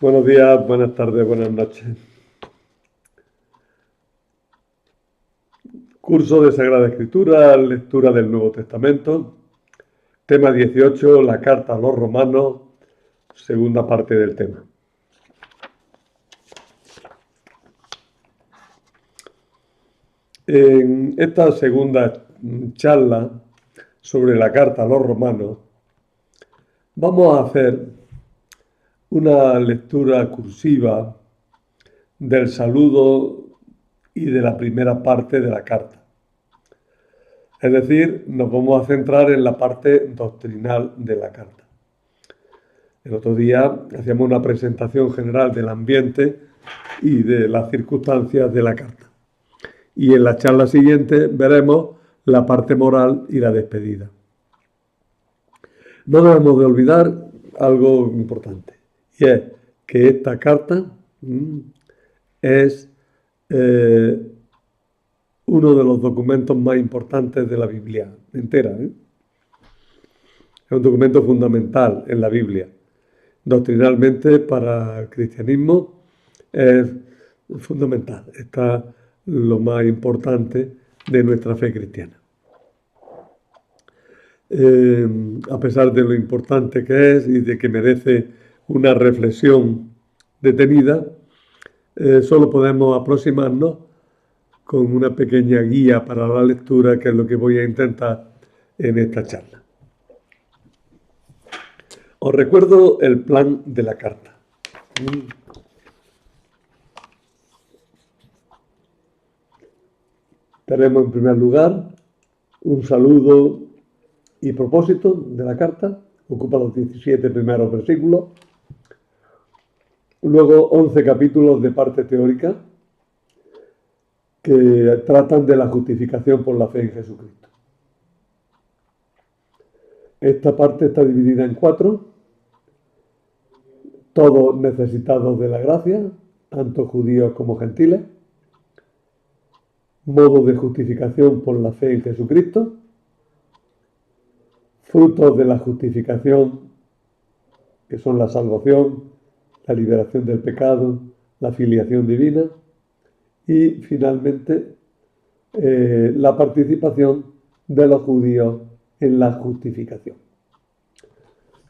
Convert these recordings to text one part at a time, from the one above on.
Buenos días, buenas tardes, buenas noches. Curso de Sagrada Escritura, lectura del Nuevo Testamento. Tema 18, la carta a los romanos, segunda parte del tema. En esta segunda charla sobre la carta a los romanos, vamos a hacer una lectura cursiva del saludo y de la primera parte de la carta. Es decir, nos vamos a centrar en la parte doctrinal de la carta. El otro día hacíamos una presentación general del ambiente y de las circunstancias de la carta. Y en la charla siguiente veremos la parte moral y la despedida. No debemos de olvidar algo importante, y es que esta carta es uno de los documentos más importantes de la Biblia entera. Es un documento fundamental en la Biblia. Doctrinalmente, para el cristianismo, es fundamental. Está lo más importante de nuestra fe cristiana. A pesar de lo importante que es y de que merece una reflexión detenida, solo podemos aproximarnos con una pequeña guía para la lectura, que es lo que voy a intentar en esta charla. Os recuerdo el plan de la carta. Tenemos en primer lugar un saludo y propósito de la carta, ocupa los 17 primeros versículos. Luego 11 capítulos de parte teórica que tratan de la justificación por la fe en Jesucristo. Esta parte está dividida en 4, todos necesitados de la gracia, tanto judíos como gentiles, modo de justificación por la fe en Jesucristo, frutos de la justificación, que son la salvación, la liberación del pecado, la filiación divina, y finalmente la participación de los judíos en la justificación.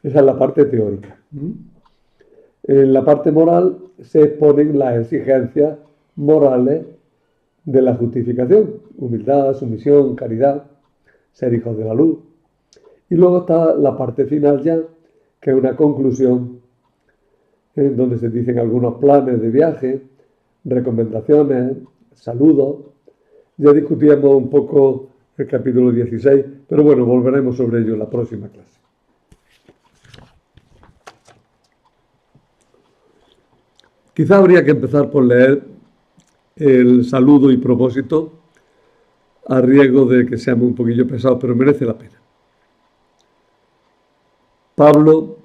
Esa es la parte teórica. En la parte moral se exponen las exigencias morales de la justificación: humildad, sumisión, caridad, ser hijos de la luz. Y luego está la parte final ya, que es una conclusión, en donde se dicen algunos planes de viaje, recomendaciones, saludos. Ya discutíamos un poco el capítulo 16, pero bueno, volveremos sobre ello en la próxima clase. Quizá habría que empezar por leer el saludo y propósito, a riesgo de que seamos un poquillo pesados, pero merece la pena. Pablo,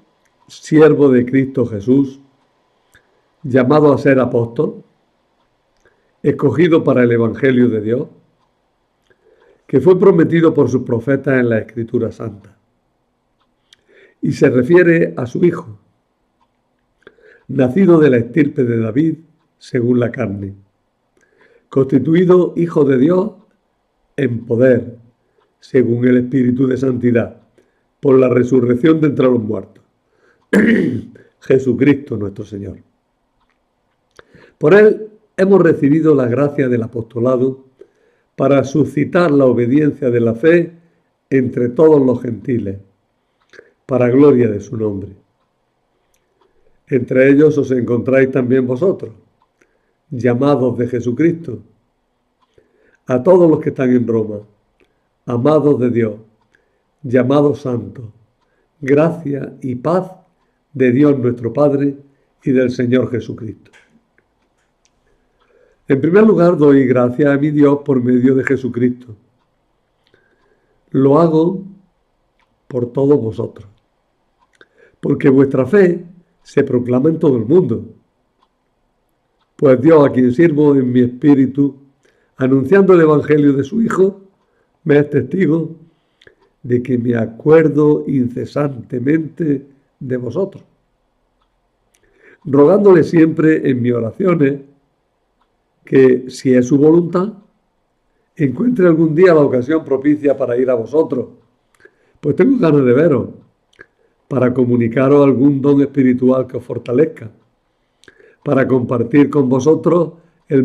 siervo de Cristo Jesús, llamado a ser apóstol, escogido para el Evangelio de Dios, que fue prometido por sus profetas en la Escritura Santa. Y se refiere a su Hijo, nacido de la estirpe de David según la carne, constituido Hijo de Dios en poder, según el Espíritu de Santidad, por la resurrección de entre los muertos, Jesucristo nuestro Señor. Por Él hemos recibido la gracia del apostolado para suscitar la obediencia de la fe entre todos los gentiles, para gloria de su nombre. Entre ellos os encontráis también vosotros, llamados de Jesucristo, a todos los que están en Roma, amados de Dios, llamados santos, gracia y paz de Dios nuestro Padre y del Señor Jesucristo. En primer lugar, doy gracias a mi Dios por medio de Jesucristo. Lo hago por todos vosotros, porque vuestra fe se proclama en todo el mundo. Pues Dios, a quien sirvo en mi espíritu, anunciando el Evangelio de su Hijo, me es testigo de que me acuerdo incesantemente de vosotros. rogándole siempre en mis oraciones que, si es su voluntad, encuentre algún día la ocasión propicia para ir a vosotros, pues tengo ganas de veros, para comunicaros algún don espiritual que os fortalezca, para compartir con vosotros el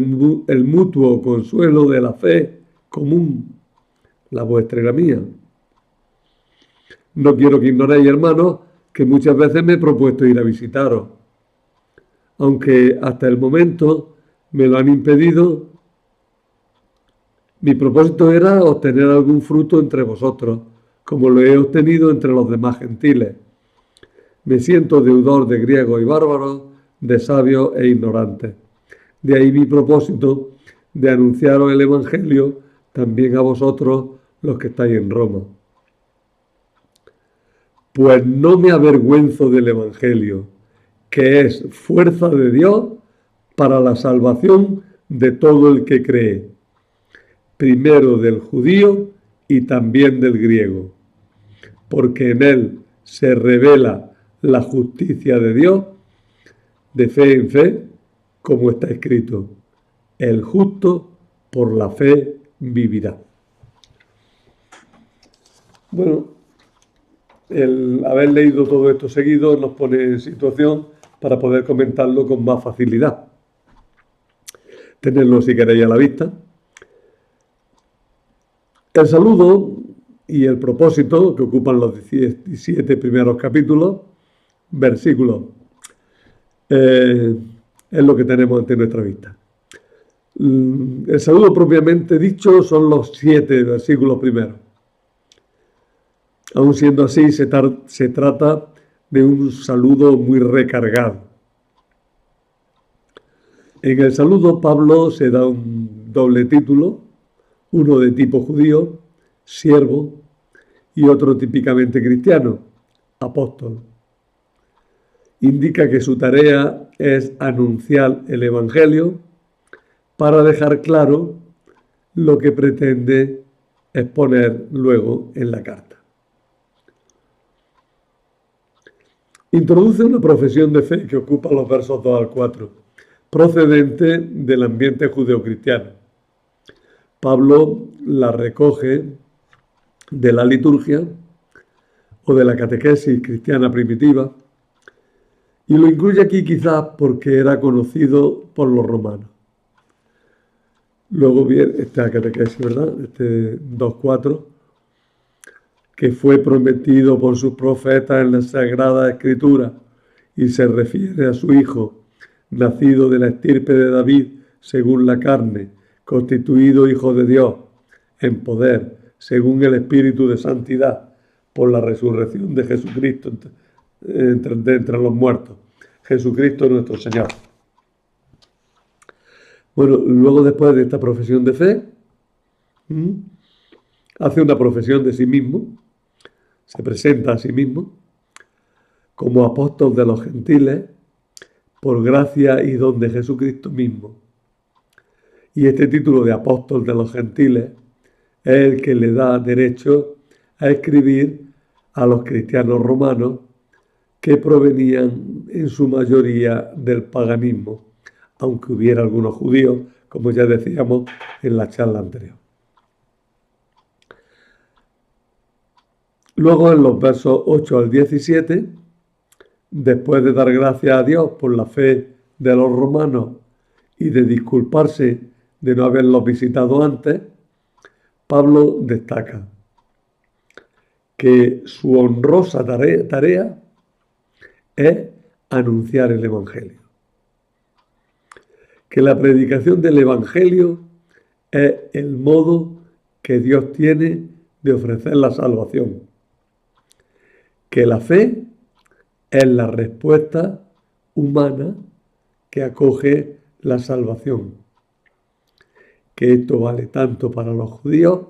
mutuo consuelo de la fe común, la vuestra y la mía. No quiero que ignoréis, hermanos, que muchas veces me he propuesto ir a visitaros, aunque hasta el momento me lo han impedido. Mi propósito era obtener algún fruto entre vosotros, como lo he obtenido entre los demás gentiles. Me siento deudor de griegos y bárbaros, de sabios e ignorantes. De ahí mi propósito de anunciaros el Evangelio también a vosotros, los que estáis en Roma. Pues no me avergüenzo del Evangelio, que es fuerza de Dios para la salvación de todo el que cree, primero del judío y también del griego, porque en él se revela la justicia de Dios, de fe en fe, como está escrito: el justo por la fe vivirá. Bueno, el haber leído todo esto seguido nos pone en situación para poder comentarlo con más facilidad. Tenerlo, si queréis, a la vista. El saludo y el propósito, que ocupan los 17 primeros capítulos, versículos, es lo que tenemos ante nuestra vista. El saludo propiamente dicho son los 7 versículos primeros. Aun siendo así, se trata de un saludo muy recargado. En el saludo Pablo se da un doble título, uno de tipo judío, siervo, y otro típicamente cristiano, apóstol. Indica que su tarea es anunciar el Evangelio para dejar claro lo que pretende exponer luego en la carta. Introduce una profesión de fe que ocupa los versos 2 al 4, procedente del ambiente judeocristiano. Pablo la recoge de la liturgia o de la catequesis cristiana primitiva y lo incluye aquí quizás porque era conocido por los romanos. Luego viene esta catequesis, ¿verdad? Este 2.4, que fue prometido por sus profetas en la Sagrada Escritura y se refiere a su hijo, nacido de la estirpe de David según la carne, constituido hijo de Dios en poder, según el Espíritu de santidad, por la resurrección de Jesucristo de entre los muertos. Jesucristo nuestro Señor. Bueno, luego después de esta profesión de fe, hace una profesión de sí mismo, se presenta a sí mismo como apóstol de los gentiles por gracia y don de Jesucristo mismo. Y este título de apóstol de los gentiles es el que le da derecho a escribir a los cristianos romanos que provenían en su mayoría del paganismo, aunque hubiera algunos judíos, como ya decíamos en la charla anterior. Luego, en los versos 8 al 17, después de dar gracias a Dios por la fe de los romanos y de disculparse de no haberlos visitado antes, Pablo destaca que su honrosa tarea es anunciar el Evangelio. Que la predicación del Evangelio es el modo que Dios tiene de ofrecer la salvación. Que la fe es la respuesta humana que acoge la salvación. Que esto vale tanto para los judíos,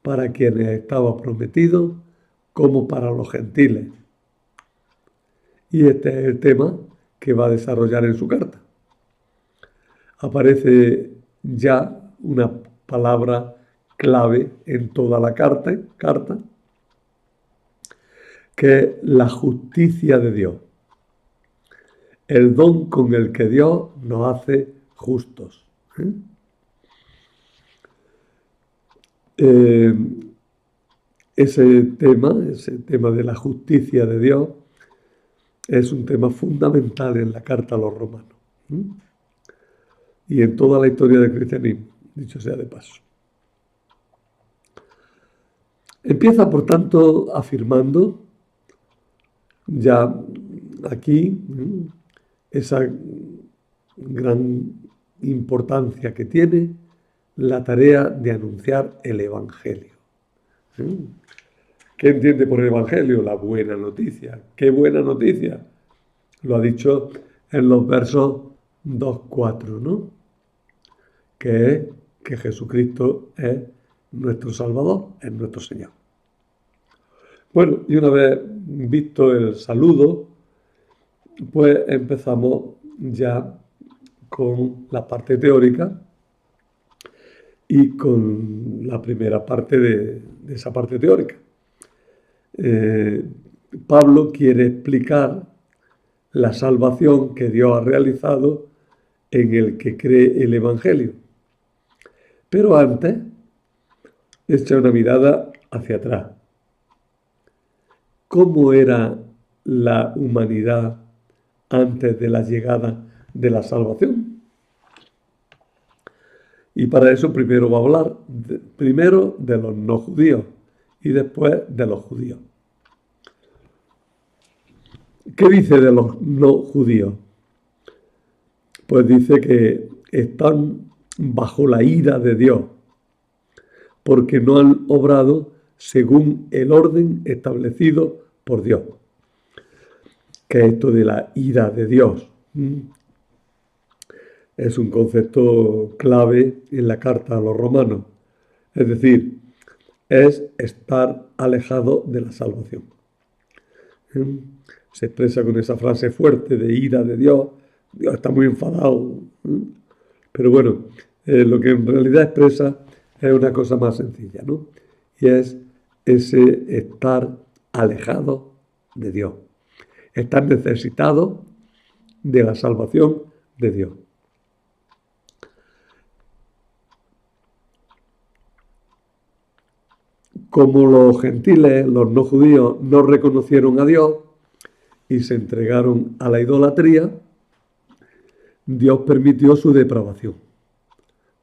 para quienes estaba prometido, como para los gentiles. Y este es el tema que va a desarrollar en su carta. Aparece ya una palabra clave en toda la carta, que es la justicia de Dios. el don con el que Dios nos hace justos. Ese tema de la justicia de Dios, es un tema fundamental en la carta a los romanos y en toda la historia del cristianismo, dicho sea de paso. Empieza, por tanto, afirmando ya aquí esa gran importancia que tiene la tarea de anunciar el Evangelio. ¿Qué entiende por el Evangelio? La buena noticia. ¿Qué buena noticia? Lo ha dicho en los versos 2-4, ¿no? Que es que Jesucristo es nuestro Salvador, es nuestro Señor. Bueno, y una vez visto el saludo, pues empezamos ya con la parte teórica y con la primera parte de esa parte teórica. Pablo quiere explicar la salvación que Dios ha realizado en el que cree el Evangelio. Pero antes, echa una mirada hacia atrás. ¿Cómo era la humanidad antes de la llegada de la salvación? Y para eso primero va a hablar primero de los no judíos y después de los judíos. ¿Qué dice de los no judíos? Pues dice que están bajo la ira de Dios porque no han obrado según el orden establecido por Dios. ¿Qué es esto de la ira de Dios? Es un concepto clave en la carta a los romanos. Es decir, es estar alejado de la salvación. Se expresa con esa frase fuerte de ira de Dios. Dios está muy enfadado. Pero bueno, lo que en realidad expresa es una cosa más sencilla, ¿no? Y es ese estar alejado de Dios. Estar necesitado de la salvación de Dios. Como los gentiles, los no judíos, no reconocieron a Dios y se entregaron a la idolatría, Dios permitió su depravación.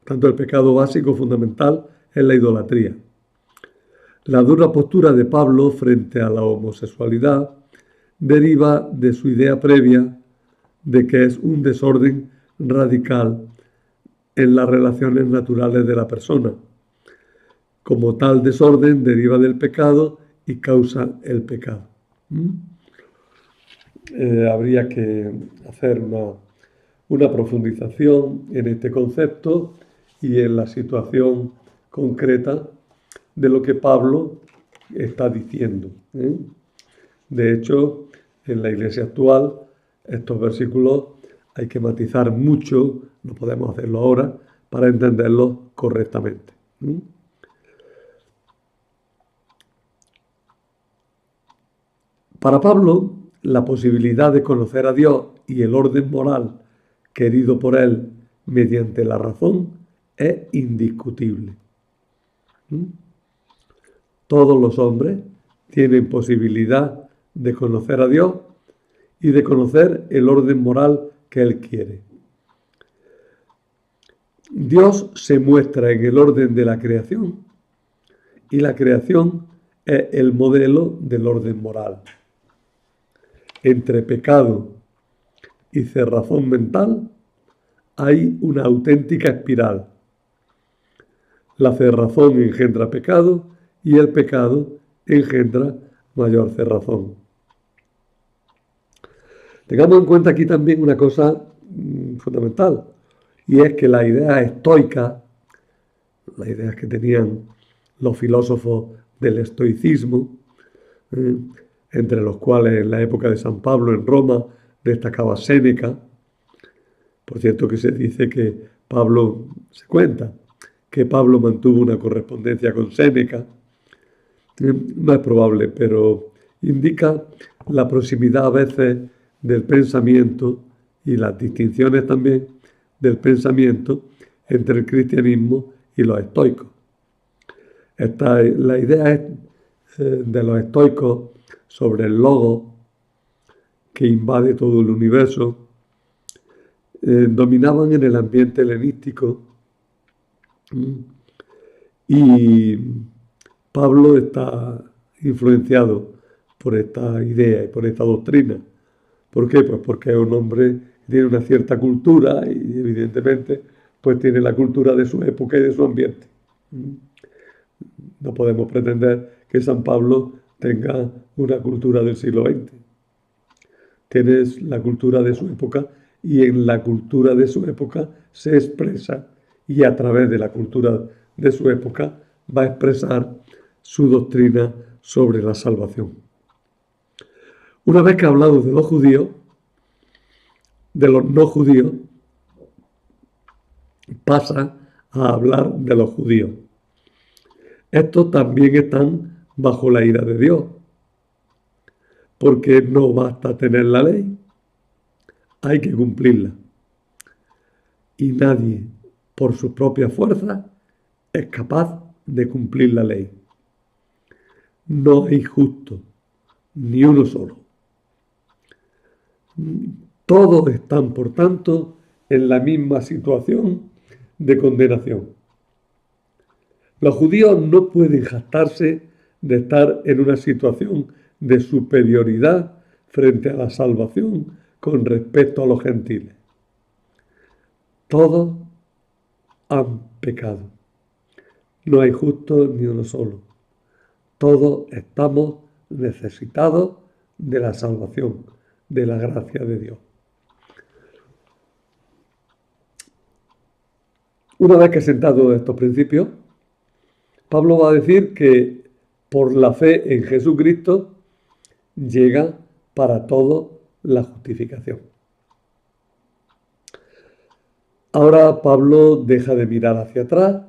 Tanto el pecado básico fundamental es la idolatría. La dura postura de Pablo frente a la homosexualidad deriva de su idea previa de que es un desorden radical en las relaciones naturales de la persona. Como tal desorden deriva del pecado y causa el pecado. Habría que hacer una profundización en este concepto y en la situación concreta de lo que Pablo está diciendo. De hecho, en la iglesia actual, estos versículos hay que matizar mucho, no podemos hacerlo ahora, para entenderlos correctamente. Para Pablo, la posibilidad de conocer a Dios y el orden moral querido por él mediante la razón es indiscutible. Todos los hombres tienen posibilidad de conocer a Dios y de conocer el orden moral que Él quiere. Dios se muestra en el orden de la creación y la creación es el modelo del orden moral. Entre pecado y cerrazón mental hay una auténtica espiral. La cerrazón engendra pecado y el pecado engendra mayor cerrazón. Tengamos en cuenta aquí también una cosa fundamental, y es que la idea estoica, las ideas que tenían los filósofos del estoicismo, entre los cuales en la época de San Pablo en Roma destacaba Séneca. Por cierto que se dice que se cuenta que Pablo mantuvo una correspondencia con Séneca. No es probable, pero indica la proximidad a veces del pensamiento y las distinciones también del pensamiento entre el cristianismo y los estoicos. La idea es, de los estoicos sobre el logos que invade todo el universo. Dominaban en el ambiente helenístico y Pablo está influenciado por esta idea y por esta doctrina. ¿Por qué? Pues porque es un hombre que tiene una cierta cultura y evidentemente pues tiene la cultura de su época y de su ambiente. No podemos pretender que San Pablo tenga una cultura del siglo XX. Tienes la cultura de su época y en la cultura de su época se expresa y a través de la cultura de su época va a expresar su doctrina sobre la salvación. Una vez que ha hablado de los judíos, de los no judíos, pasa a hablar de los judíos. Estos también están bajo la ira de Dios, porque no basta tener la ley, hay que cumplirla. Y nadie, por su propia fuerza, es capaz de cumplir la ley. No hay justo, ni uno solo. Todos están, por tanto, en la misma situación de condenación. Los judíos no pueden jactarse de estar en una situación de superioridad frente a la salvación con respecto a los gentiles. Todos han pecado. No hay justo ni uno solo. Todos estamos necesitados de la salvación, de la gracia de Dios. Una vez que he sentado estos principios, Pablo va a decir que por la fe en Jesucristo llega para todos la justificación. Ahora Pablo deja de mirar hacia atrás,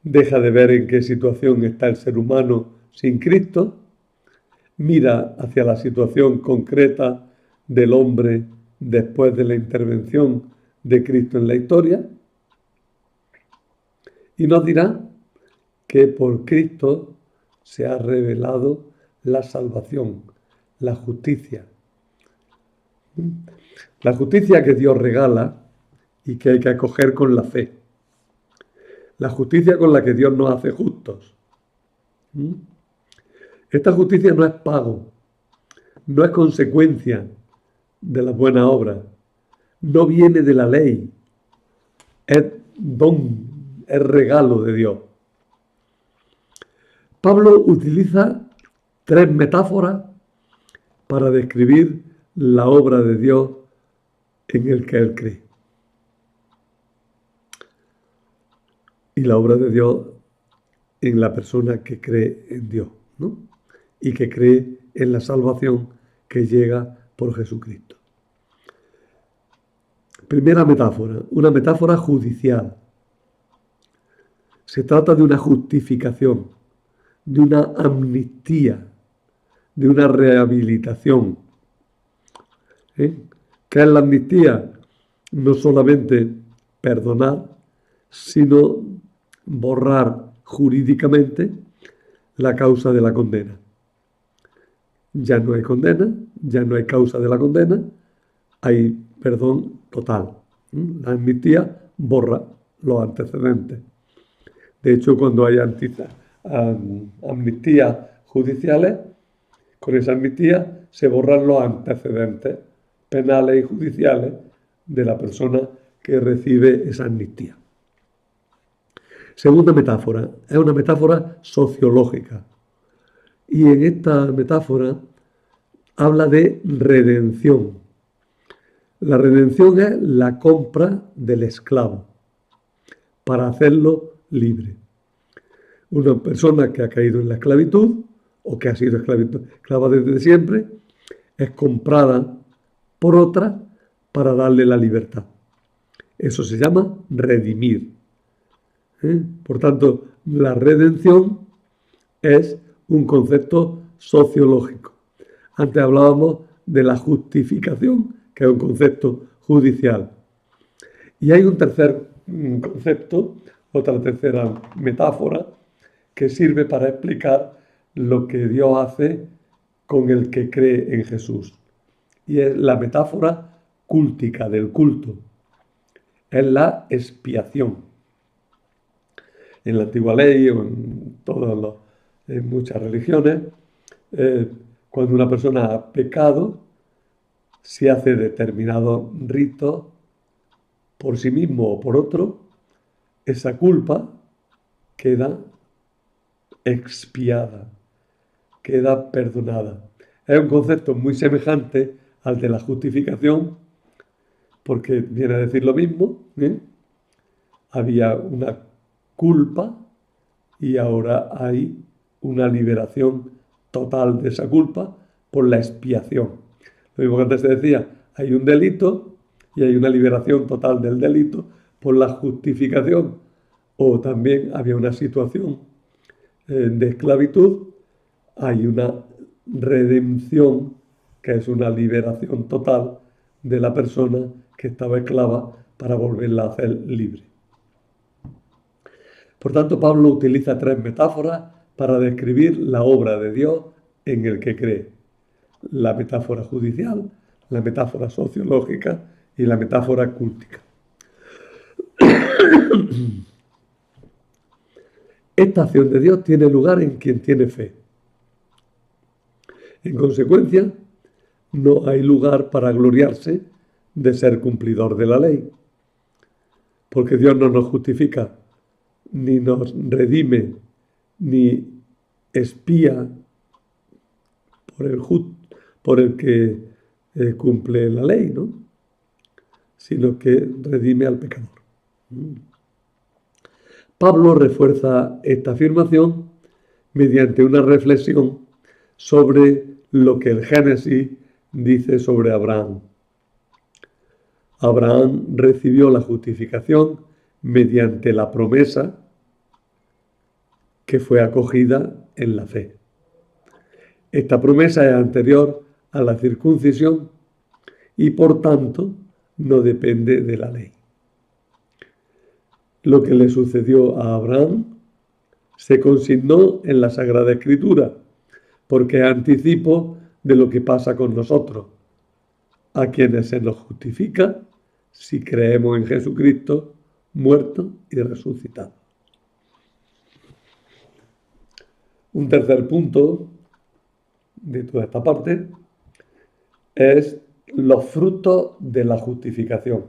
deja de ver en qué situación está el ser humano sin Cristo, mira hacia la situación concreta del hombre después de la intervención de Cristo en la historia y nos dirá que por Cristo se ha revelado la salvación, la justicia. La justicia que Dios regala y que hay que acoger con la fe. La justicia con la que Dios nos hace justos. Esta justicia no es pago, no es consecuencia de las buenas obras, no viene de la ley, es don, es regalo de Dios. Pablo utiliza 3 metáforas para describir la obra de Dios en el que él cree. Y la obra de Dios en la persona que cree en Dios, ¿no? Y que cree en la salvación que llega por Jesucristo. Primera metáfora, una metáfora judicial. Se trata de una justificación, de una amnistía, de una rehabilitación. ¿Qué es la amnistía? No solamente perdonar, sino borrar jurídicamente la causa de la condena. Ya no hay condena, ya no hay causa de la condena, hay perdón total. La amnistía borra los antecedentes. De hecho, cuando hay amnistías judiciales, con esa amnistía se borran los antecedentes penales y judiciales de la persona que recibe esa amnistía. Segunda metáfora, es una metáfora sociológica. Y en esta metáfora habla de redención. La redención es la compra del esclavo para hacerlo libre. Una persona que ha caído en la esclavitud o que ha sido esclava desde siempre es comprada por otra para darle la libertad. Eso se llama redimir. Por tanto, la redención es un concepto sociológico. Antes hablábamos de la justificación, que es un concepto judicial. Y hay un tercer concepto, otra tercera metáfora, que sirve para explicar lo que Dios hace con el que cree en Jesús. Y es la metáfora cúltica del culto. Es la expiación. En la antigua ley o en muchas religiones, cuando una persona ha pecado, se hace determinados ritos por sí mismo o por otro, esa culpa queda expiada, queda perdonada. Es un concepto muy semejante al de la justificación, porque viene a decir lo mismo, ¿eh? Había una culpa y ahora hay una liberación total de esa culpa por la expiación. Lo mismo que antes se decía, hay un delito y hay una liberación total del delito por la justificación. O también había una situación de esclavitud, hay una redención, que es una liberación total de la persona que estaba esclava para volverla a hacer libre. Por tanto, Pablo utiliza tres metáforas para describir la obra de Dios en el que cree. La metáfora judicial, la metáfora sociológica y la metáfora cúltica. Esta acción de Dios tiene lugar en quien tiene fe. En consecuencia, no hay lugar para gloriarse de ser cumplidor de la ley, porque Dios no nos justifica, ni nos redime, ni expía por el que cumple la ley, ¿no? Sino que redime al pecador. Pablo refuerza esta afirmación mediante una reflexión sobre lo que el Génesis dice sobre Abraham. Abraham recibió la justificación mediante la promesa que fue acogida en la fe. Esta promesa es anterior a la circuncisión y por tanto no depende de la ley. Lo que le sucedió a Abraham se consignó en la Sagrada Escritura, porque es anticipo de lo que pasa con nosotros, a quienes se nos justifica si creemos en Jesucristo, muerto y resucitado. Un tercer punto de toda esta parte es los frutos de la justificación,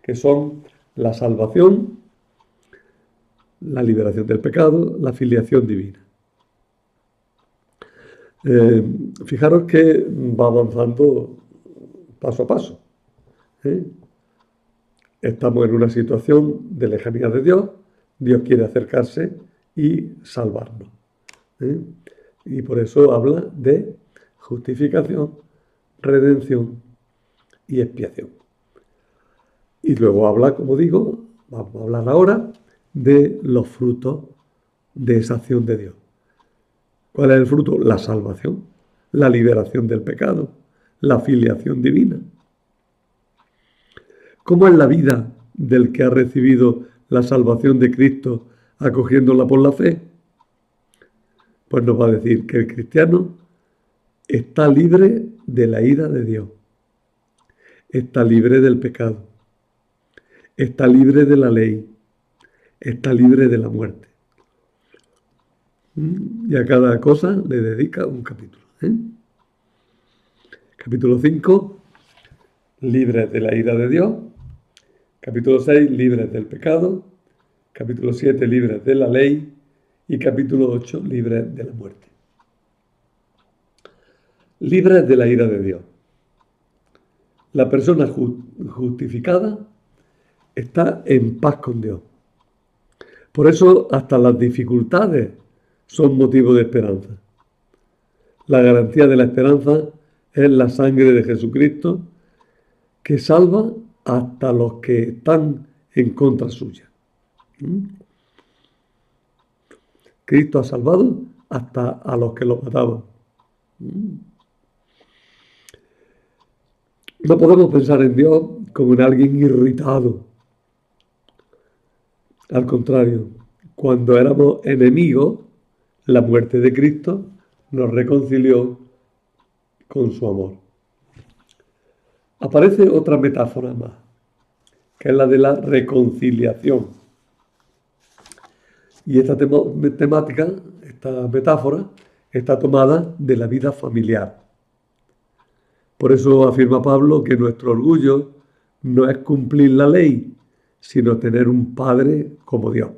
que son la salvación, la liberación del pecado, la filiación divina. Fijaros que va avanzando paso a paso. Estamos en una situación de lejanía de Dios, Dios quiere acercarse y salvarnos. Y por eso habla de justificación, redención y expiación. Y luego habla, como digo, vamos a hablar ahora de los frutos de esa acción de Dios. ¿Cuál es el fruto? La salvación, la liberación del pecado, la filiación divina. ¿Cómo es la vida del que ha recibido la salvación de Cristo acogiéndola por la fe? Pues nos va a decir que el cristiano está libre de la ira de Dios, está libre del pecado, está libre de la ley, está libre de la muerte. Y a cada cosa le dedica un capítulo. Capítulo 5, libres de la ira de Dios. Capítulo 6, libres del pecado. Capítulo 7, libres de la ley. Y capítulo 8, libres de la muerte. Libres de la ira de Dios. La persona justificada está en paz con Dios. Por eso hasta las dificultades son motivo de esperanza. La garantía de la esperanza es la sangre de Jesucristo, que salva hasta los que están en contra suya. Cristo ha salvado hasta a los que lo mataban. No podemos pensar en Dios como en alguien irritado. Al contrario, cuando éramos enemigos, la muerte de Cristo nos reconcilió con su amor. Aparece otra metáfora más, que es la de la reconciliación. Y esta temática, esta metáfora, está tomada de la vida familiar. Por eso afirma Pablo que nuestro orgullo no es cumplir la ley, sino tener un Padre como Dios.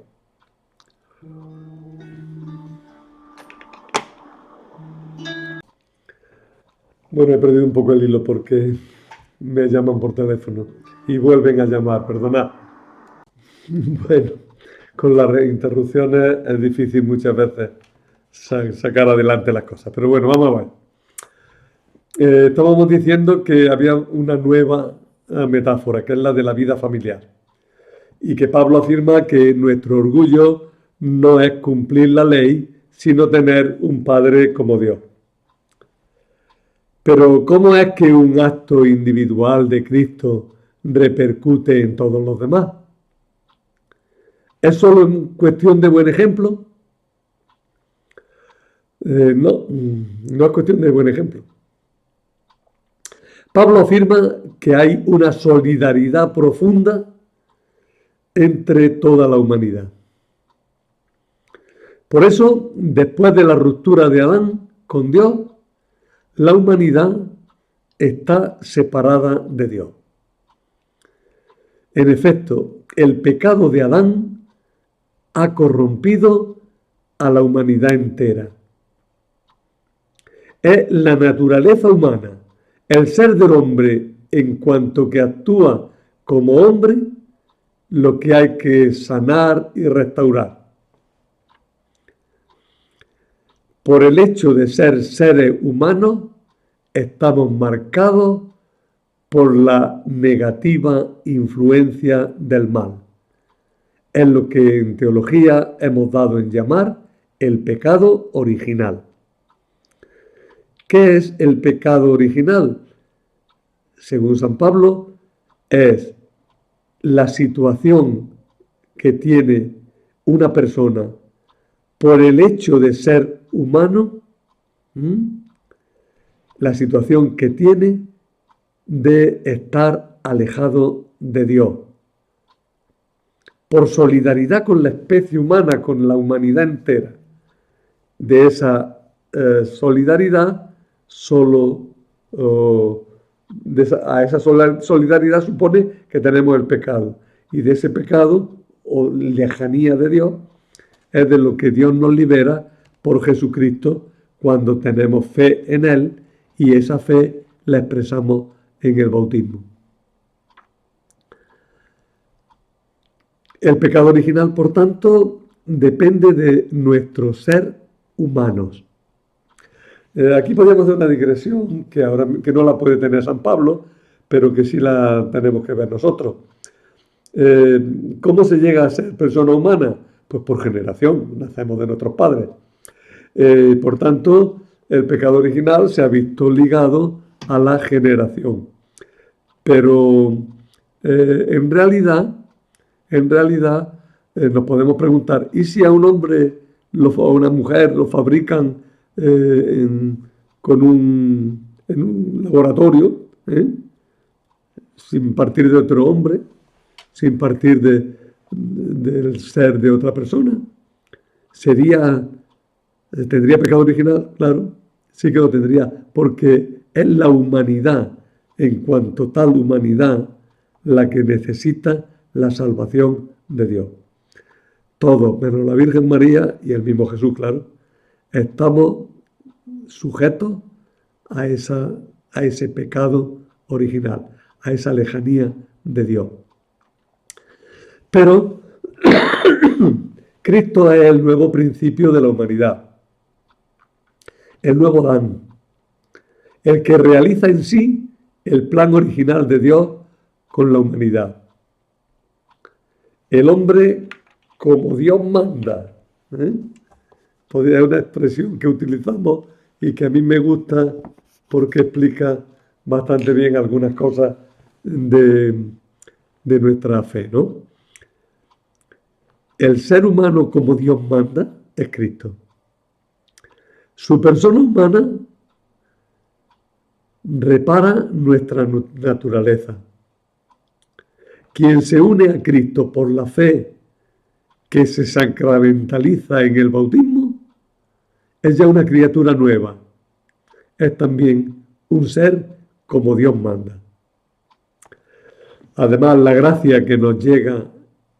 Bueno, he perdido un poco el hilo porque me llaman por teléfono y vuelven a llamar, perdonad. Bueno, con las interrupciones es difícil muchas veces sacar adelante las cosas. Pero bueno, vamos a ver. Estábamos diciendo que había una nueva metáfora, que es la de la vida familiar. Y que Pablo afirma que nuestro orgullo no es cumplir la ley, sino tener un Padre como Dios. Pero ¿cómo es que un acto individual de Cristo repercute en todos los demás? ¿Es solo cuestión de buen ejemplo? No es cuestión de buen ejemplo. Pablo afirma que hay una solidaridad profunda entre toda la humanidad. Por eso, después de la ruptura de Adán con Dios, la humanidad está separada de Dios. En efecto, el pecado de Adán ha corrompido a la humanidad entera. Es la naturaleza humana, el ser del hombre en cuanto que actúa como hombre, lo que hay que sanar y restaurar. Por el hecho de ser seres humanos, estamos marcados por la negativa influencia del mal. Es lo que en teología hemos dado en llamar el pecado original. ¿Qué es el pecado original? Según San Pablo, es la situación que tiene una persona por el hecho de ser humano, la situación que tiene de estar alejado de Dios. Por solidaridad con la especie humana, con la humanidad entera. De esa solidaridad, a esa solidaridad supone que tenemos el pecado. Y de ese pecado, o lejanía de Dios, es de lo que Dios nos libera por Jesucristo cuando tenemos fe en Él, y esa fe la expresamos en el bautismo. El pecado original, por tanto, depende de nuestro ser humanos. Aquí podríamos hacer una digresión que no la puede tener San Pablo, pero que sí la tenemos que ver nosotros. ¿Cómo se llega a ser persona humana? Pues por generación, nacemos de nuestros padres. Por tanto, el pecado original se ha visto ligado a la generación. Pero en realidad nos podemos preguntar, ¿y si a un hombre o a una mujer lo fabrican en un laboratorio, sin partir de otro hombre, sin partir del ser de otra persona? ¿Tendría pecado original? Claro, sí que lo tendría, porque es la humanidad, en cuanto tal humanidad, la que necesita la salvación de Dios. Todos, menos la Virgen María y el mismo Jesús, claro, estamos sujetos a ese pecado original, a esa lejanía de Dios. Pero Cristo es el nuevo principio de la humanidad, el nuevo Adán, el que realiza en sí el plan original de Dios con la humanidad. El hombre como Dios manda. Es una expresión que utilizamos y que a mí me gusta porque explica bastante bien algunas cosas de nuestra fe, ¿no? El ser humano como Dios manda es Cristo. Su persona humana repara nuestra naturaleza. Quien se une a Cristo por la fe que se sacramentaliza en el bautismo es ya una criatura nueva. Es también un ser como Dios manda. Además, la gracia que nos llega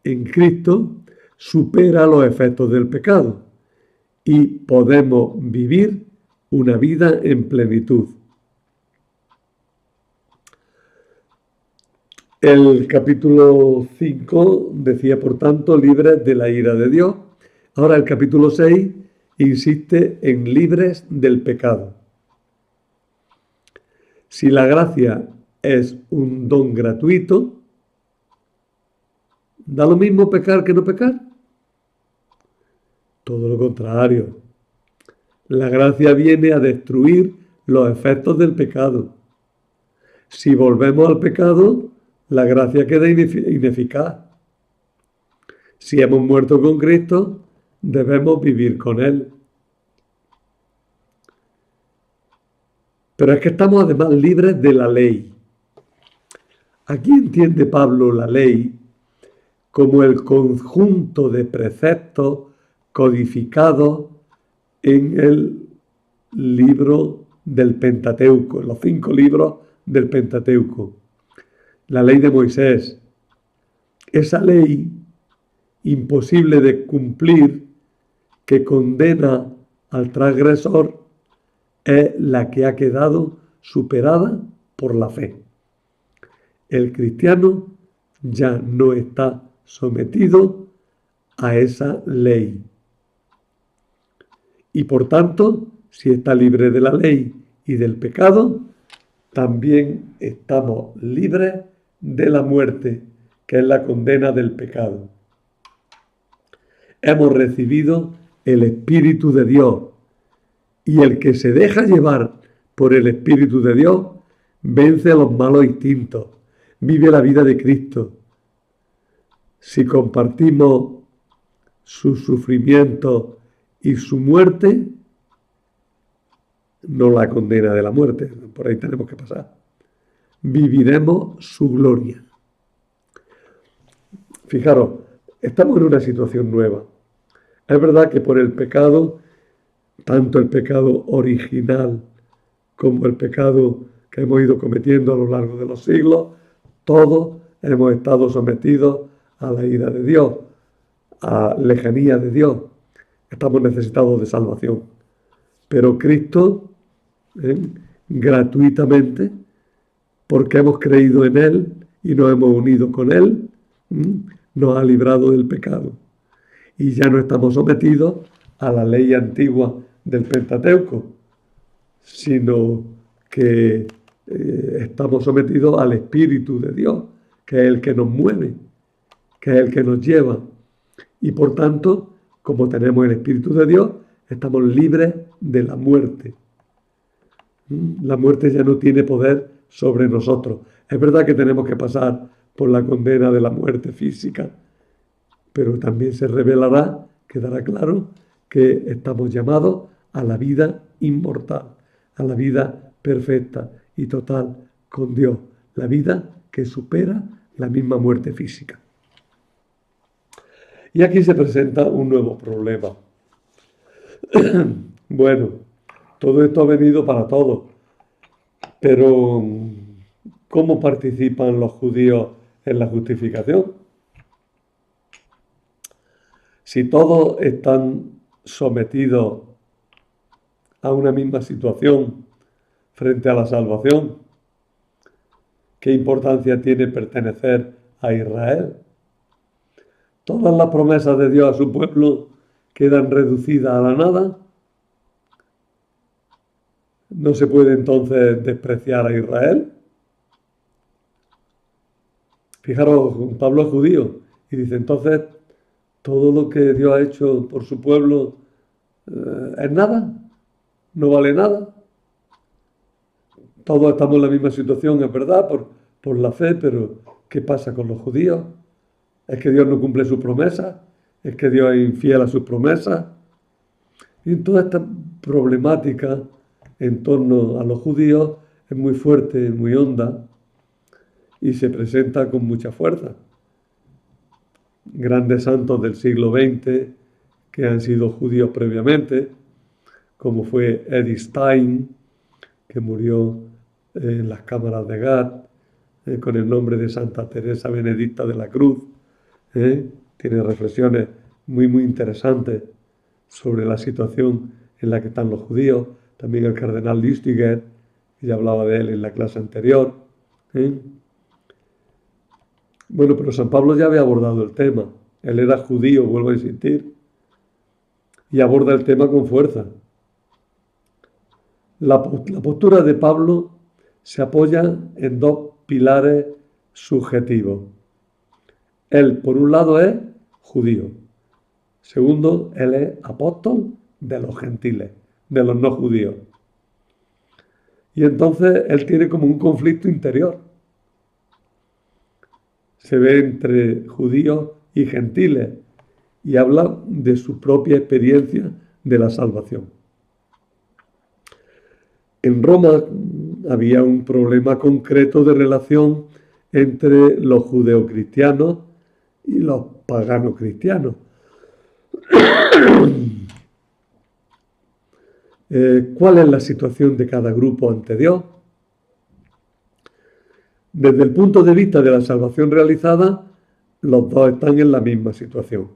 en Cristo supera los efectos del pecado y podemos vivir una vida en plenitud. El capítulo 5 decía, por tanto, libres de la ira de Dios. Ahora el capítulo 6 insiste en libres del pecado. Si la gracia es un don gratuito, ¿da lo mismo pecar que no pecar? Todo lo contrario. La gracia viene a destruir los efectos del pecado. Si volvemos al pecado, la gracia queda ineficaz. Si hemos muerto con Cristo, debemos vivir con Él. Pero es que estamos además libres de la ley. Aquí entiende Pablo la ley como el conjunto de preceptos codificados en el libro del Pentateuco, en los 5 libros del Pentateuco. La ley de Moisés. Esa ley imposible de cumplir que condena al transgresor es la que ha quedado superada por la fe. El cristiano ya no está sometido a esa ley. Y por tanto, si está libre de la ley y del pecado, también estamos libres de la muerte, que es la condena del pecado. Hemos recibido el Espíritu de Dios, y el que se deja llevar por el Espíritu de Dios vence a los malos instintos, vive la vida de Cristo. Si compartimos su sufrimiento y su muerte, no la condena de la muerte, por ahí tenemos que pasar. Viviremos su gloria. Fijaros, estamos en una situación nueva. Es verdad que por el pecado, tanto el pecado original como el pecado que hemos ido cometiendo a lo largo de los siglos, todos hemos estado sometidos a la ira de Dios, a lejanía de Dios. Estamos necesitados de salvación. Pero Cristo, gratuitamente, porque hemos creído en Él y nos hemos unido con Él, nos ha librado del pecado. Y ya no estamos sometidos a la ley antigua del Pentateuco, sino que estamos sometidos al Espíritu de Dios, que es el que nos mueve, que es el que nos lleva. Y por tanto, como tenemos el Espíritu de Dios, estamos libres de la muerte. La muerte ya no tiene poder sobre nosotros. Es verdad que tenemos que pasar por la condena de la muerte física, pero también se revelará, quedará claro, que estamos llamados a la vida inmortal, a la vida perfecta y total con Dios, la vida que supera la misma muerte física. Y aquí se presenta un nuevo problema. Bueno, todo esto ha venido para todos, pero ¿cómo participan los judíos en la justificación? Si todos están sometidos a una misma situación frente a la salvación, ¿qué importancia tiene pertenecer a Israel? Todas las promesas de Dios a su pueblo quedan reducidas a la nada. ¿No se puede entonces despreciar a Israel? Fijaros, Pablo es judío y dice, entonces, todo lo que Dios ha hecho por su pueblo es nada, no vale nada. todos estamos en la misma situación, es verdad, por la fe, pero ¿qué pasa con los judíos? ¿Es que Dios no cumple sus promesas? ¿Es que Dios es infiel a sus promesas? Y toda esta problemática en torno a los judíos es muy fuerte, muy honda y se presenta con mucha fuerza. Grandes santos del siglo XX que han sido judíos previamente, como fue Edith Stein, que murió en las cámaras de Gad, con el nombre de Santa Teresa Benedicta de la Cruz. Tiene reflexiones muy, muy interesantes sobre la situación en la que están los judíos. También el cardenal Lustiger, que ya hablaba de él en la clase anterior. Bueno, pero San Pablo ya había abordado el tema. Él era judío, vuelvo a insistir, y aborda el tema con fuerza. La postura de Pablo se apoya en dos pilares subjetivos. Él, por un lado, es judío. Segundo, él es apóstol de los gentiles, de los no judíos. Y entonces él tiene como un conflicto interior. Se ve entre judíos y gentiles y habla de su propia experiencia de la salvación. En Roma había un problema concreto de relación entre los judeocristianos y los paganos cristianos. ¿Cuál es la situación de cada grupo ante Dios? Desde el punto de vista de la salvación realizada, los dos están en la misma situación.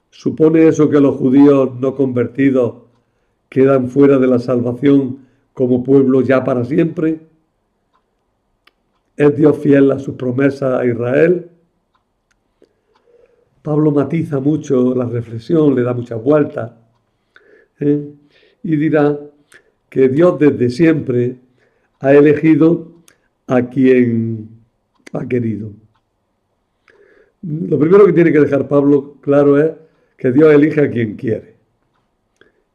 ¿Supone eso que los judíos no convertidos quedan fuera de la salvación como pueblo ya para siempre? ¿Es Dios fiel a sus promesas a Israel? Pablo matiza mucho la reflexión, le da muchas vueltas, y dirá que Dios desde siempre ha elegido a quien ha querido. Lo primero que tiene que dejar Pablo claro es que Dios elige a quien quiere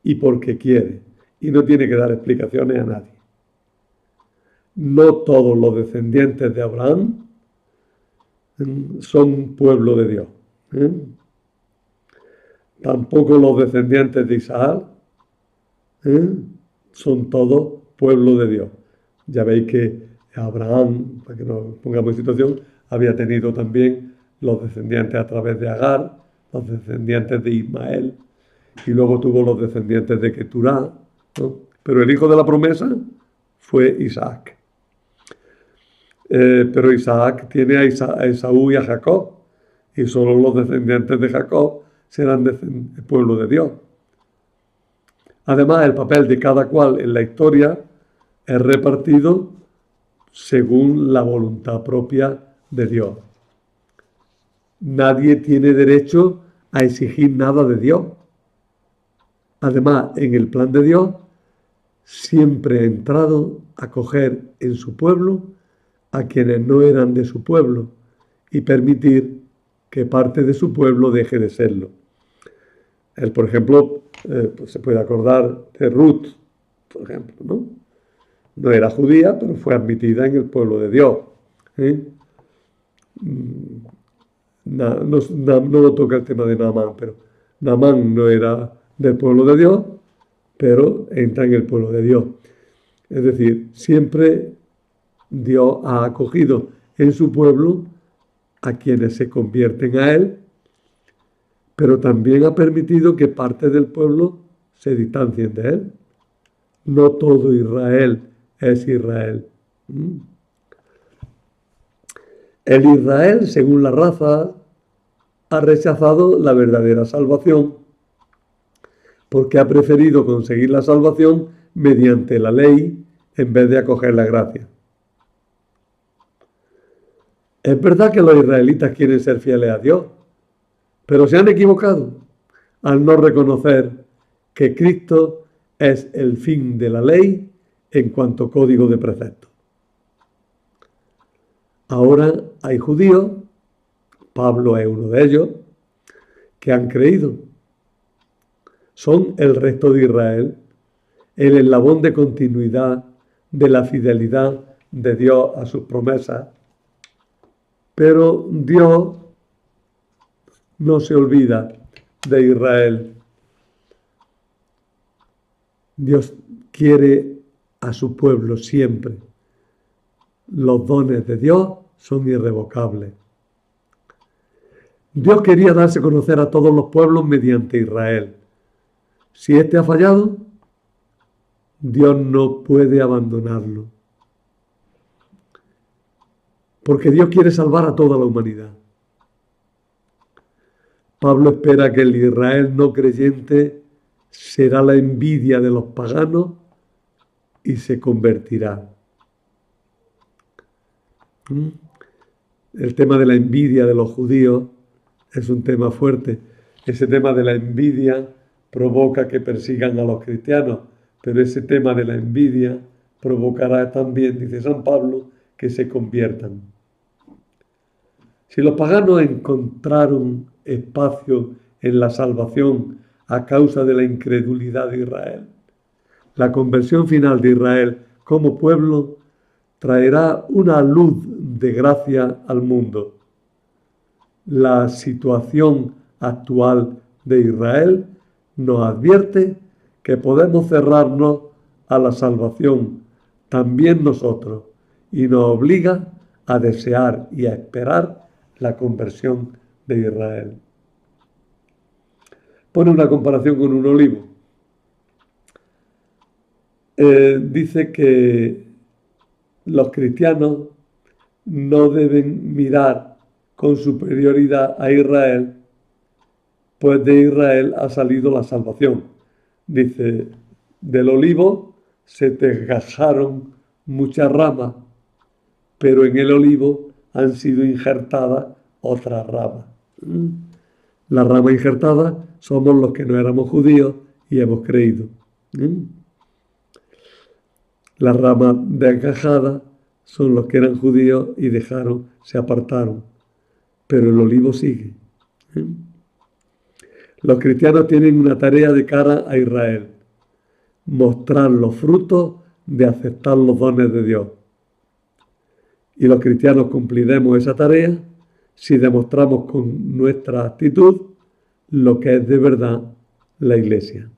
y porque quiere, y no tiene que dar explicaciones a nadie. No todos los descendientes de Abraham son pueblo de Dios. Tampoco los descendientes de Isaac son todos pueblo de Dios. Ya veis que Abraham, para que nos pongamos en situación, había tenido también los descendientes a través de Agar, los descendientes de Ismael, y luego tuvo los descendientes de Keturá, ¿no? Pero el hijo de la promesa fue Isaac. Pero Isaac tiene a Esaú y a Jacob, y solo los descendientes de Jacob serán el pueblo de Dios. Además, el papel de cada cual en la historia es repartido según la voluntad propia de Dios. Nadie tiene derecho a exigir nada de Dios. Además, en el plan de Dios, siempre ha entrado a coger en su pueblo a quienes no eran de su pueblo y permitir que parte de su pueblo deje de serlo. Él, por ejemplo, pues se puede acordar de Ruth, por ejemplo, ¿no? No era judía, pero fue admitida en el pueblo de Dios. No lo toca el tema de Naamán, pero Naamán no era del pueblo de Dios, pero entra en el pueblo de Dios. Es decir, siempre Dios ha acogido en su pueblo a quienes se convierten a Él, pero también ha permitido que parte del pueblo se distancien de Él. No todo Israel es Israel. El Israel, según la raza, ha rechazado la verdadera salvación porque ha preferido conseguir la salvación mediante la ley en vez de acoger la gracia. Es verdad que los israelitas quieren ser fieles a Dios, pero se han equivocado al no reconocer que Cristo es el fin de la ley en cuanto código de preceptos. Ahora hay judíos, Pablo es uno de ellos, que han creído. Son el resto de Israel, el eslabón de continuidad de la fidelidad de Dios a sus promesas, pero Dios no se olvida de Israel. Dios quiere a su pueblo siempre. Los dones de Dios son irrevocables. Dios quería darse a conocer a todos los pueblos mediante Israel. Si éste ha fallado, Dios no puede abandonarlo. Porque Dios quiere salvar a toda la humanidad. Pablo espera que el Israel no creyente será la envidia de los paganos y se convertirá. El tema de la envidia de los judíos es un tema fuerte. Ese tema de la envidia provoca que persigan a los cristianos, pero ese tema de la envidia provocará también, dice San Pablo, que se conviertan. Si los paganos encontraron espacio en la salvación a causa de la incredulidad de Israel, la conversión final de Israel como pueblo traerá una luz de gracia al mundo. La situación actual de Israel nos advierte que podemos cerrarnos a la salvación también nosotros y nos obliga a desear y a esperar la conversión de Israel. Pone una comparación con un olivo. Dice que los cristianos no deben mirar con superioridad a Israel, pues de Israel ha salido la salvación. Dice, del olivo se desgajaron muchas ramas, pero en el olivo han sido injertadas otras ramas. La rama injertada somos los que no éramos judíos y hemos creído. La rama desgajada son los que eran judíos y se apartaron. Pero el olivo sigue. Los cristianos tienen una tarea de cara a Israel: mostrar los frutos de aceptar los dones de Dios. Y los cristianos cumpliremos esa tarea si demostramos con nuestra actitud lo que es de verdad la Iglesia.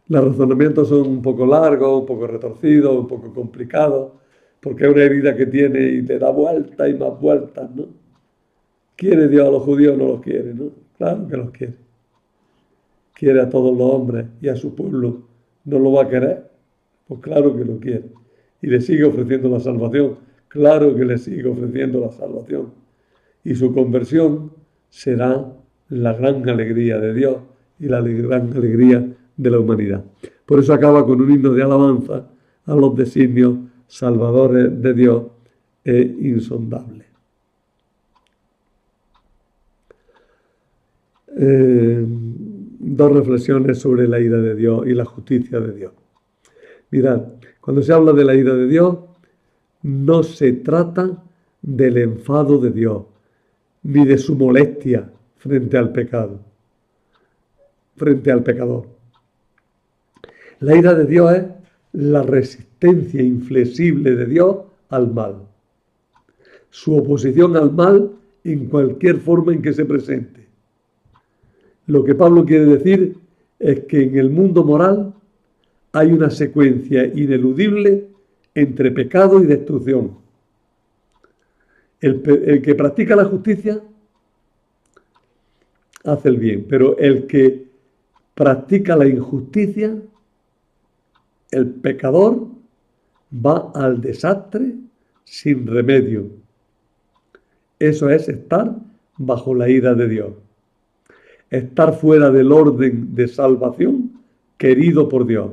Los razonamientos son un poco largos, un poco retorcidos, un poco complicados, porque es una herida que tiene y le da vueltas y más vueltas, ¿no? ¿Quiere Dios a los judíos o no los quiere, no? Claro que los quiere. Quiere a todos los hombres y a su pueblo. ¿No lo va a querer? Pues claro que lo quiere. Y le sigue ofreciendo la salvación. Claro que le sigue ofreciendo la salvación. Y su conversión será la gran alegría de Dios y la gran alegría de la humanidad. Por eso acaba con un himno de alabanza a los designios salvadores de Dios e insondables. Dos reflexiones sobre la ira de Dios y la justicia de Dios. Mirad, cuando se habla de la ira de Dios, no se trata del enfado de Dios, ni de su molestia frente al pecado, frente al pecador. La ira de Dios es la resistencia inflexible de Dios al mal, su oposición al mal en cualquier forma en que se presente. Lo que Pablo quiere decir es que en el mundo moral hay una secuencia ineludible entre pecado y destrucción. El que practica la justicia hace el bien, pero el que practica la injusticia, el pecador, va al desastre sin remedio. Eso es estar bajo la ira de Dios. Estar fuera del orden de salvación querido por Dios.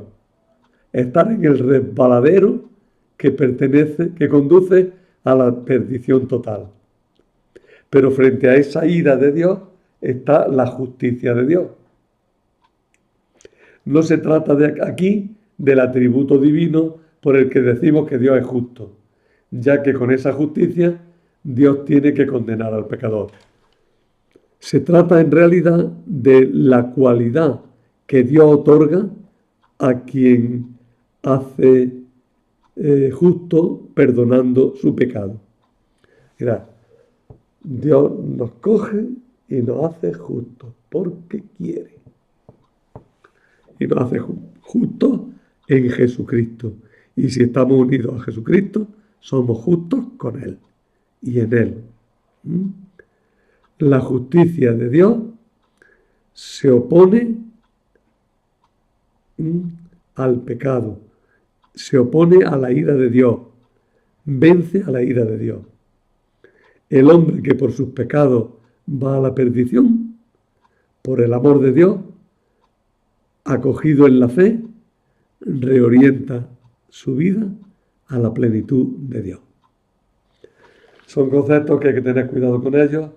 Estar en el resbaladero que conduce a la perdición total. Pero frente a esa ira de Dios está la justicia de Dios. No se trata aquí del atributo divino por el que decimos que Dios es justo, ya que con esa justicia Dios tiene que condenar al pecador. Se trata en realidad de la cualidad que Dios otorga a quien hace justo perdonando su pecado. Mirad, Dios nos coge y nos hace justos porque quiere. Y nos hace justos en Jesucristo. Y si estamos unidos a Jesucristo, somos justos con Él y en Él. La justicia de Dios se opone al pecado, se opone a la ira de Dios, vence a la ira de Dios. El hombre que por sus pecados va a la perdición, por el amor de Dios, acogido en la fe, reorienta su vida a la plenitud de Dios. Son conceptos que hay que tener cuidado con ellos,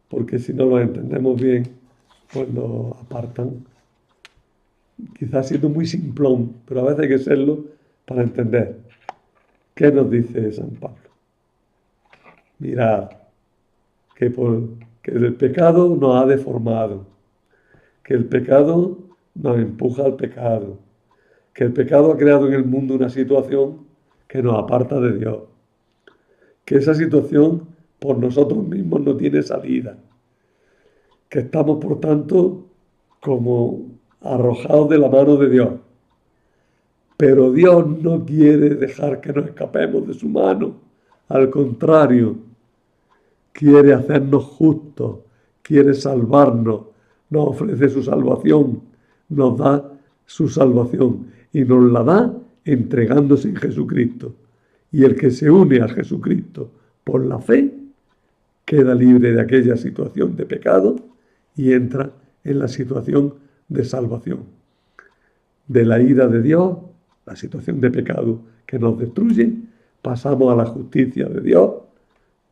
porque si no los entendemos bien, pues nos apartan. Quizás siendo muy simplón, pero a veces hay que serlo para entender. ¿Qué nos dice San Pablo? Mirad, que el pecado nos ha deformado, que el pecado nos empuja al pecado, que el pecado ha creado en el mundo una situación que nos aparta de Dios, que esa situación por nosotros mismos no tiene salida, que estamos por tanto como arrojados de la mano de Dios. Pero Dios no quiere dejar que nos escapemos de su mano, al contrario, quiere hacernos justos, quiere salvarnos, nos ofrece su salvación, nos da su salvación y nos la da entregándose en Jesucristo. Y el que se une a Jesucristo por la fe queda libre de aquella situación de pecado y entra en la situación de salvación. De la ira de Dios, la situación de pecado que nos destruye, pasamos a la justicia de Dios,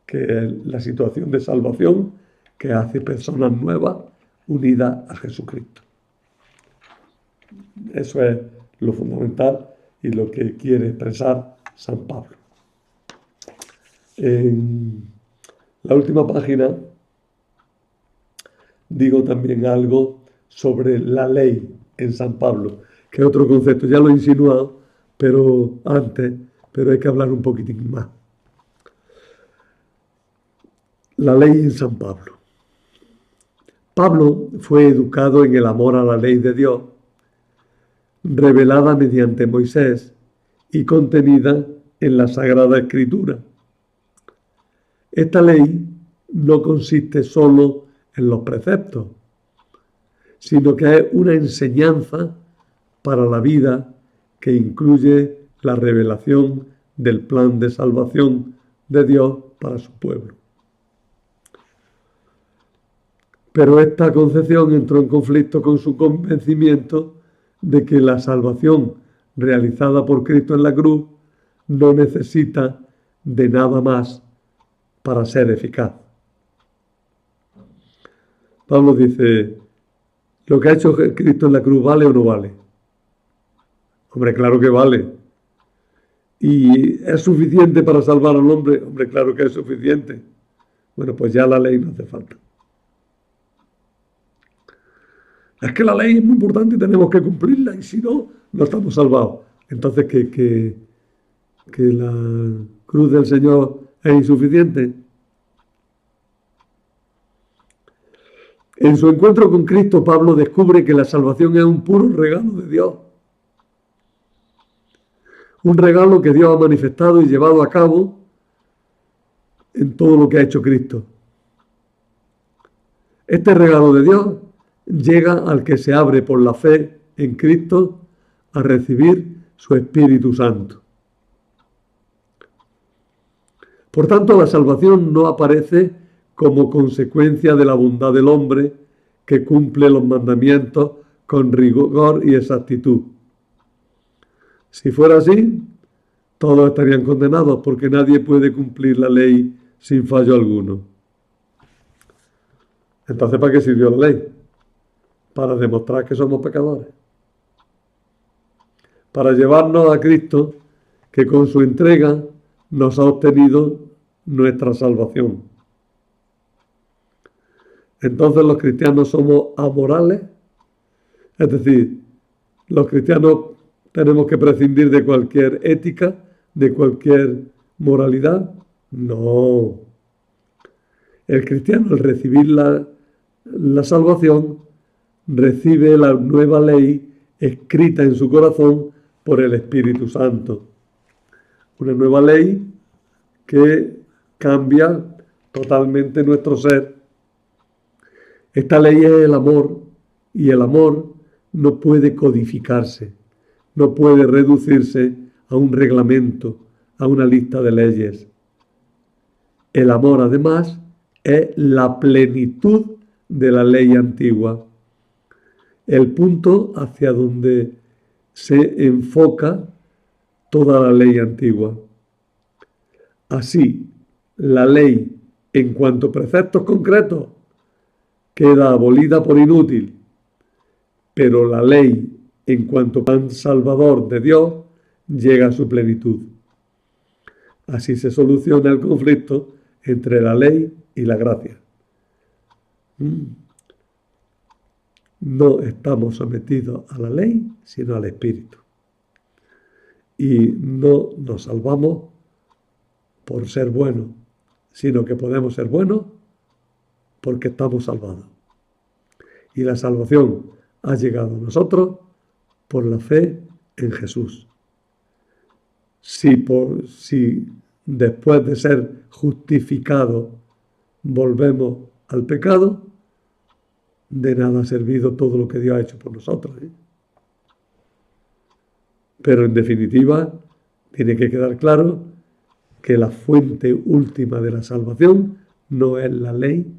que es la situación de salvación que hace personas nuevas unidas a Jesucristo. Eso es lo fundamental y lo que quiere expresar San Pablo. En la última página digo también algo sobre la ley en San Pablo, que es otro concepto, ya lo he insinuado, pero hay que hablar un poquitín más. La ley en San Pablo. Pablo fue educado en el amor a la ley de Dios, revelada mediante Moisés y contenida en la Sagrada Escritura. Esta ley no consiste solo en los preceptos, sino que es una enseñanza para la vida que incluye la revelación del plan de salvación de Dios para su pueblo. Pero esta concepción entró en conflicto con su convencimiento de que la salvación realizada por Cristo en la cruz no necesita de nada más para ser eficaz. Pablo dice, ¿lo que ha hecho Cristo en la cruz vale o no vale? Hombre, claro que vale. ¿Y es suficiente para salvar al hombre? Hombre, claro que es suficiente. Bueno, pues ya la ley no hace falta. Es que la ley es muy importante y tenemos que cumplirla, y si no, no estamos salvados. Entonces, ¿que la cruz del Señor es insuficiente? En su encuentro con Cristo, Pablo descubre que la salvación es un puro regalo de Dios. Un regalo que Dios ha manifestado y llevado a cabo en todo lo que ha hecho Cristo. Este regalo de Dios llega al que se abre por la fe en Cristo a recibir su Espíritu Santo. Por tanto, la salvación no aparece como consecuencia de la bondad del hombre que cumple los mandamientos con rigor y exactitud. Si fuera así, todos estarían condenados porque nadie puede cumplir la ley sin fallo alguno. Entonces, ¿para qué sirvió la ley? Para demostrar que somos pecadores. Para llevarnos a Cristo, que con su entrega nos ha obtenido nuestra salvación. Entonces los cristianos somos amorales, es decir, los cristianos ¿Tenemos que prescindir de cualquier ética, de cualquier moralidad? No. El cristiano, al recibir la salvación, recibe la nueva ley escrita en su corazón por el Espíritu Santo. Una nueva ley que cambia totalmente nuestro ser. Esta ley es el amor, y el amor no puede codificarse, no puede reducirse a un reglamento, a una lista de leyes. El amor, además, es la plenitud de la ley antigua, el punto hacia donde se enfoca toda la ley antigua. Así, la ley, en cuanto a preceptos concretos, queda abolida por inútil, pero la ley, en cuanto a plan salvador de Dios, llega a su plenitud. Así se soluciona el conflicto entre la ley y la gracia. No estamos sometidos a la ley, sino al Espíritu. Y no nos salvamos por ser buenos, sino que podemos ser buenos porque estamos salvados. Y la salvación ha llegado a nosotros por la fe en Jesús. Si después de ser justificados volvemos al pecado, de nada ha servido todo lo que Dios ha hecho por nosotros. Pero en definitiva, tiene que quedar claro que la fuente última de la salvación no es la ley,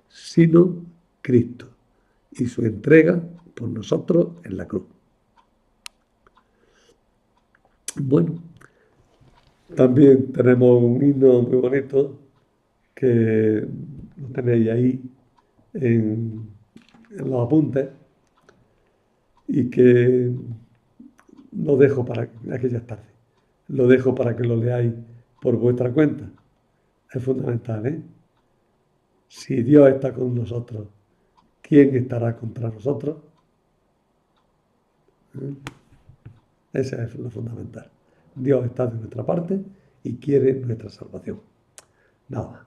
sino Cristo y su entrega por nosotros en la cruz. Bueno, también tenemos un himno muy bonito que lo tenéis ahí en los apuntes y que lo dejo para aquellas tardes. Lo dejo para que lo leáis por vuestra cuenta. Es fundamental, ¿eh? Si Dios está con nosotros, ¿quién estará contra nosotros? Ese es lo fundamental. Dios está de nuestra parte y quiere nuestra salvación. Nada.